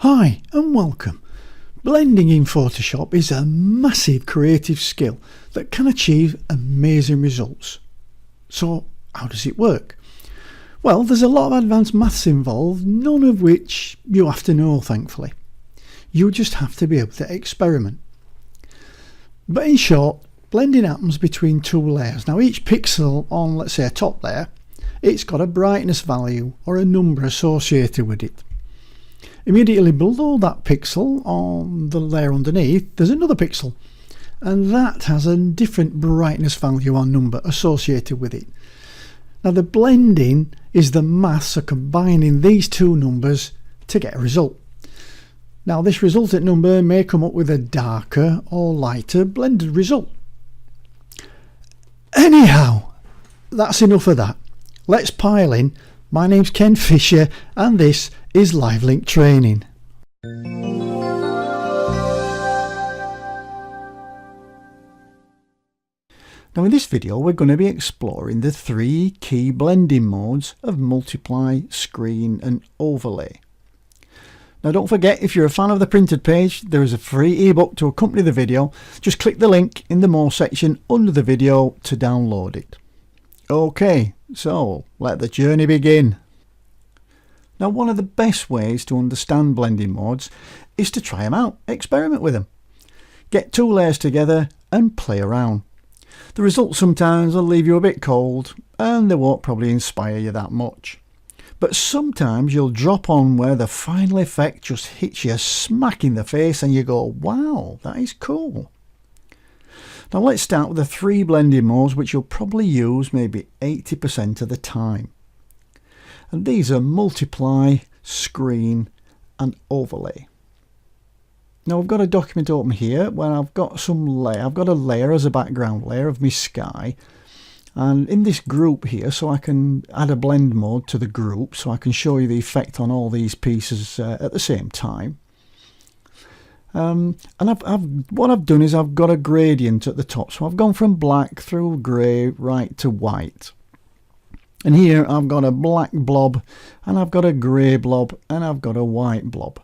Hi and welcome. Blending in Photoshop is a massive creative skill that can achieve amazing results. So how does it work? Well, there's a lot of advanced maths involved, none of which you have to know, thankfully. You just have to be able to experiment. But in short, blending happens between two layers. Now each pixel on, let's say, a top layer, it's got a brightness value or a number associated with it. Immediately below that pixel on the layer underneath, there's another pixel, and that has a different brightness value or number associated with it. Now the blending is the maths of combining these two numbers to get a result. Now this resultant number may come up with a darker or lighter blended result. Anyhow, that's enough of that. Let's pile in. My name's Ken Fisher and this is LiveLink Training. Now in this video we're going to be exploring the three key blending modes of multiply, screen and overlay. Now don't forget, if you're a fan of the printed page, there is a free ebook to accompany the video. Just click the link in the More section under the video to download it. Okay, so let the journey begin. Now one of the best ways to understand blending modes is to try them out, experiment with them. Get two layers together and play around. The results sometimes will leave you a bit cold and they won't probably inspire you that much. But sometimes you'll drop on where the final effect just hits you smack in the face and you go, wow, that is cool. Now let's start with the three blending modes which you'll probably use maybe 80% of the time. And these are multiply, screen and overlay. Now I've got a document open here where I've got I've got a layer as a background layer of my sky, and in this group here, so I can add a blend mode to the group so I can show you the effect on all these pieces at the same time. And what I've done is I've got a gradient at the top, so I've gone from black through grey right to white. And here I've got a black blob and I've got a grey blob and I've got a white blob.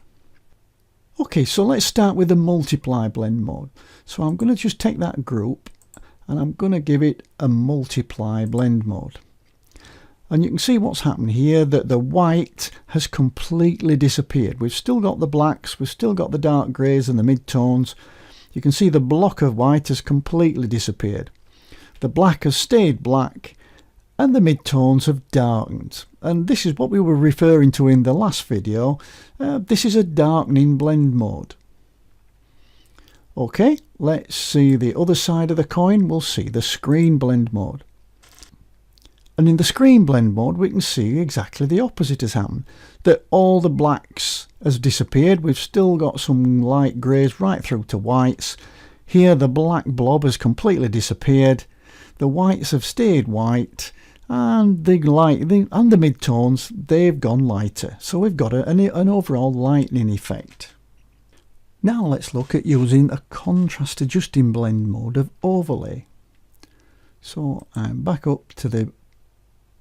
Okay, so let's start with the multiply blend mode. So I'm going to just take that group and I'm going to give it a multiply blend mode. And you can see what's happened here, that the white has completely disappeared. We've still got the blacks, we've still got the dark greys and the mid-tones. You can see the block of white has completely disappeared. The black has stayed black and the mid-tones have darkened. And this is what we were referring to in the last video. This is a darkening blend mode. Okay, let's see the other side of the coin. We'll see the screen blend mode. And in the screen blend mode we can see exactly the opposite has happened. That all the blacks has disappeared. We've still got some light greys right through to whites. Here the black blob has completely disappeared. The whites have stayed white. And the mid-tones, they've gone lighter. So we've got an overall lightening effect. Now let's look at using a contrast adjusting blend mode of overlay. So I'm back up to the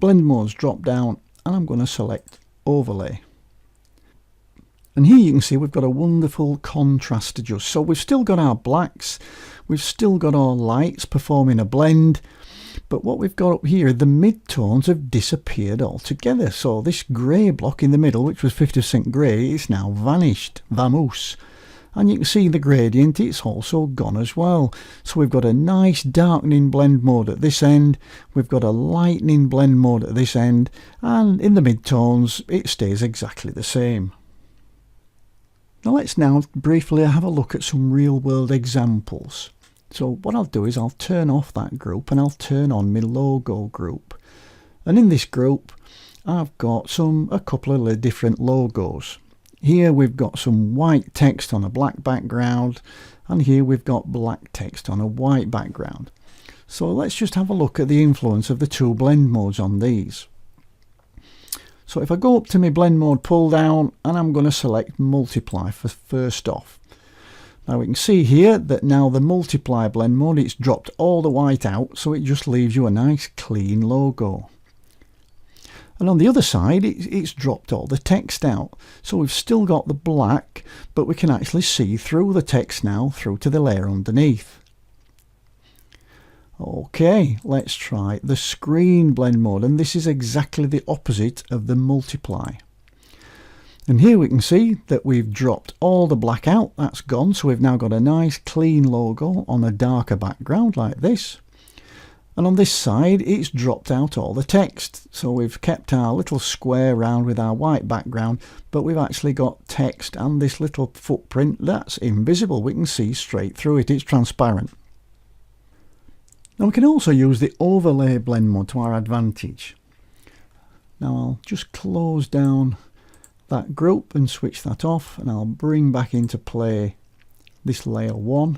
blend modes drop down and I'm going to select overlay. And here you can see we've got a wonderful contrast adjust. So we've still got our blacks, we've still got our lights performing a blend. But what we've got up here, the mid-tones have disappeared altogether. So this grey block in the middle, which was 50% grey, is now vanished, vamoose. And you can see the gradient, it's also gone as well. So we've got a nice darkening blend mode at this end. We've got a lightening blend mode at this end. And in the mid-tones, it stays exactly the same. Now let's briefly have a look at some real-world examples. So what I'll do is I'll turn off that group and I'll turn on my logo group. And in this group I've got a couple of different logos. Here we've got some white text on a black background and here we've got black text on a white background. So let's just have a look at the influence of the two blend modes on these. So if I go up to my blend mode pull down and I'm going to select multiply for first off. Now we can see here that now the multiply blend mode, it's dropped all the white out, so it just leaves you a nice clean logo. And on the other side, it's dropped all the text out. So we've still got the black, but we can actually see through the text now, through to the layer underneath. Okay, let's try the screen blend mode, and this is exactly the opposite of the multiply. And here we can see that we've dropped all the black out, that's gone, so we've now got a nice clean logo on a darker background like this. And on this side it's dropped out all the text, so we've kept our little square round with our white background, but we've actually got text and this little footprint that's invisible. We can see straight through it, it's transparent. Now we can also use the overlay blend mode to our advantage. Now I'll just close down that group and switch that off, and I'll bring back into play this layer 1.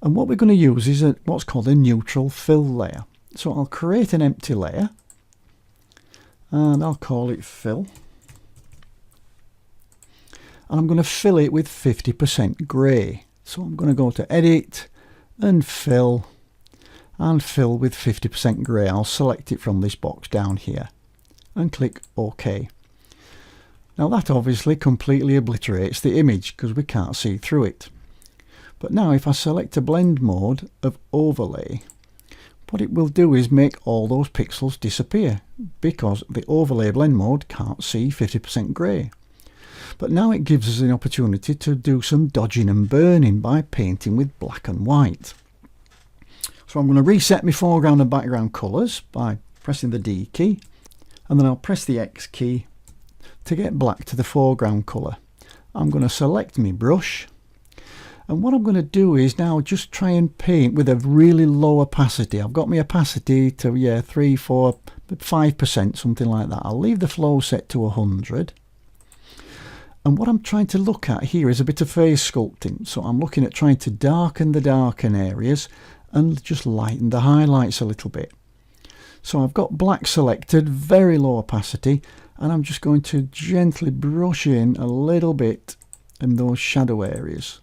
And what we're going to use is what's called a neutral fill layer. So I'll create an empty layer and I'll call it fill. And I'm going to fill it with 50% grey. So I'm going to go to edit and fill with 50% grey. I'll select it from this box down here and click OK. Now that obviously completely obliterates the image because we can't see through it. But now if I select a blend mode of overlay, what it will do is make all those pixels disappear because the overlay blend mode can't see 50% grey. But now it gives us an opportunity to do some dodging and burning by painting with black and white. So I'm going to reset my foreground and background colours by pressing the D key, and then I'll press the X key to get black to the foreground colour. I'm going to select my brush, and what I'm going to do is now just try and paint with a really low opacity. I've got my opacity to 3, 4, 5%, something like that. I'll leave the flow set to 100. And what I'm trying to look at here is a bit of face sculpting. So I'm looking at trying to darken the darken areas and just lighten the highlights a little bit. So I've got black selected, very low opacity, and I'm just going to gently brush in a little bit in those shadow areas.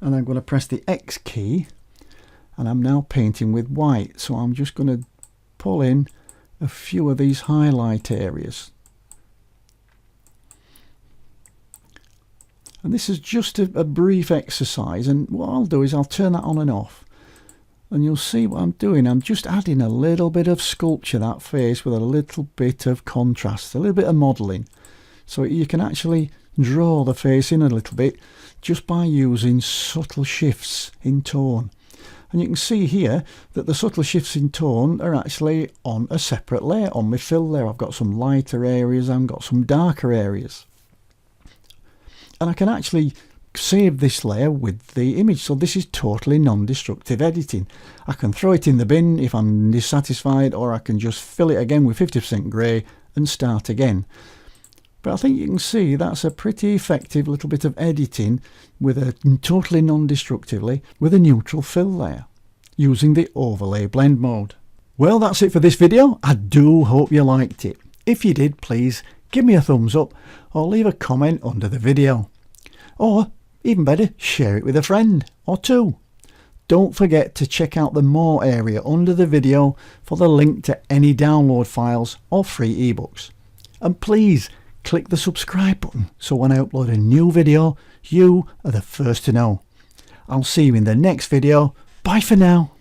And I'm going to press the X key, and I'm now painting with white. So I'm just going to pull in a few of these highlight areas. And this is just a brief exercise, and what I'll do is I'll turn that on and off. And you'll see what I'm doing. I'm just adding a little bit of sculpture, that face, with a little bit of contrast, a little bit of modelling. So you can actually draw the face in a little bit just by using subtle shifts in tone. And you can see here that the subtle shifts in tone are actually on a separate layer, on my fill layer. I've got some lighter areas, I've got some darker areas. And I can actually save this layer with the image, so this is totally non-destructive editing. I can throw it in the bin if I'm dissatisfied, or I can just fill it again with 50% grey and start again. But I think you can see that's a pretty effective little bit of editing with a totally non-destructively with a neutral fill layer using the overlay blend mode. Well, that's it for this video. I do hope you liked it. If you did, please give me a thumbs up or leave a comment under the video. Or even better, share it with a friend or two. Don't forget to check out the more area under the video for the link to any download files or free ebooks. And please click the subscribe button so when I upload a new video, you are the first to know. I'll see you in the next video. Bye for now.